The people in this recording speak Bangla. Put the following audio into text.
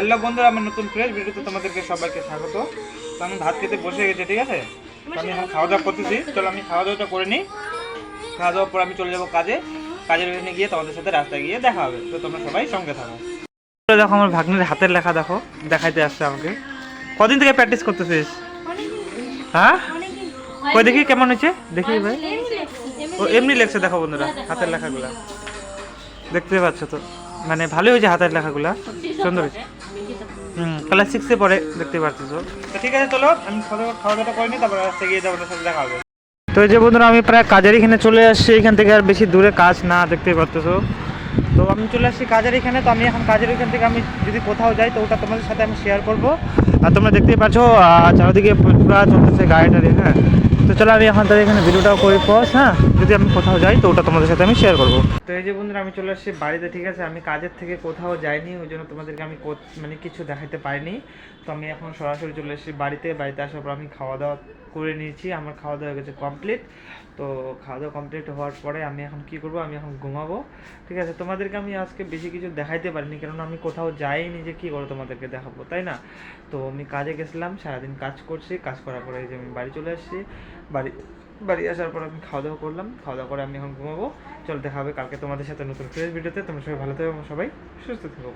হ্যালো বন্ধুরা, আমার নতুন ফ্রেশ ভিডিওতে তোমাদেরকে সবাইকে স্বাগত। তো আমি ভাত খেতে বসে গেছি, ঠিক আছে। তো আমি এখন খাওয়া দাওয়া করতেছি। চলো আমি খাওয়া দাওয়াটা করে নিই। খাওয়া দাওয়ার পর আমি চলে যাবো কাজে। কাজের ওখানে গিয়ে তোমাদের সাথে রাস্তায় গিয়ে দেখা হবে। তো তোমরা সবাই সঙ্গে থাকো। দেখো আমার ভাগ্নের হাতের লেখা, দেখো দেখাইতে আসছে আমাকে। কদিন থেকে প্র্যাকটিস করতেছিস? হ্যাঁ, কই দেখি কেমন হয়েছে, দেখি ভাই। ও এমনি লেখছে, দেখো বন্ধুরা হাতের লেখাগুলা দেখতে পাচ্ছ তো, মানে ভালোই হয়েছে হাতের লেখাগুলা, সুন্দর হয়েছে। ক্লাস 6-এ পড়ে, দেখতে পাচ্ছ তো। ঠিক আছে, চলো আমি খাওয়া দাওয়া করে নিই, তারপর রাস্তায় গিয়ে যাবো, সাথে দেখা হবে। তো এই যে বন্ধুরা, আমি প্রায় কাজের এখানে চলে আসছি। এখান থেকে আর বেশি দূরে কাজ না, দেখতে পাচ্ছ। তো আমি চলে আসছি কাজের এখানে। তো আমি এখন কাজের এখান থেকে আমি যদি কোথাও যাই তো ওটা তোমাদের সাথে আমি শেয়ার করবো। আর তোমরা দেখতেই পাচ্ছ চারিদিকে পুরো চলতেছে গাড়িটারি। হ্যাঁ, তো চলো আমি এখন তাদের এখানে ভিডিওটাও করি পজ। হ্যাঁ, যদি আমি কোথাও যাই তো ওটা তোমাদের সাথে আমি শেয়ার করবো। তো এই যে বন্ধুরা, আমি চলে আসছি বাড়িতে, ঠিক আছে। আমি কাজের থেকে কোথাও যাইনি, ওই জন্য তোমাদেরকে আমি মানে কিছু দেখাতে পারিনি। তো আমি এখন সরাসরি চলে এসেছি বাড়িতে। বাড়িতে আসার পর আমি খাওয়া দাওয়া করে নিয়েছি, আমার খাওয়া দাওয়া হয়ে গেছে কমপ্লিট। তো খাওয়া দাওয়া কমপ্লিট হওয়ার পরে আমি এখন কি করব, আমি এখন ঘুমাবো, ঠিক আছে। তোমাদেরকে আমি আজকে বেশি কিছু দেখাইতে পারিনি, কারণ আমি কোথাও যাইনি যে কী করে তোমাদেরকে দেখাবো, তাই না। তো আমি কাজে গেছিলাম, সারাদিন কাজ করছি, কাজ করার পরে এই যে আমি বাড়ি চলে আসছি। বাড়ি আসার পর আমি খাওয়া দাওয়া করলাম, খাওয়া দাওয়া করে আমি এখন ঘুমাবো। চল দেখা হবে কালকে তোমাদের সাথে নতুন ফ্রেশ ভিডিওতে। তোমরা সবাই ভালো থাকো, সবাই সুস্থ থাকো।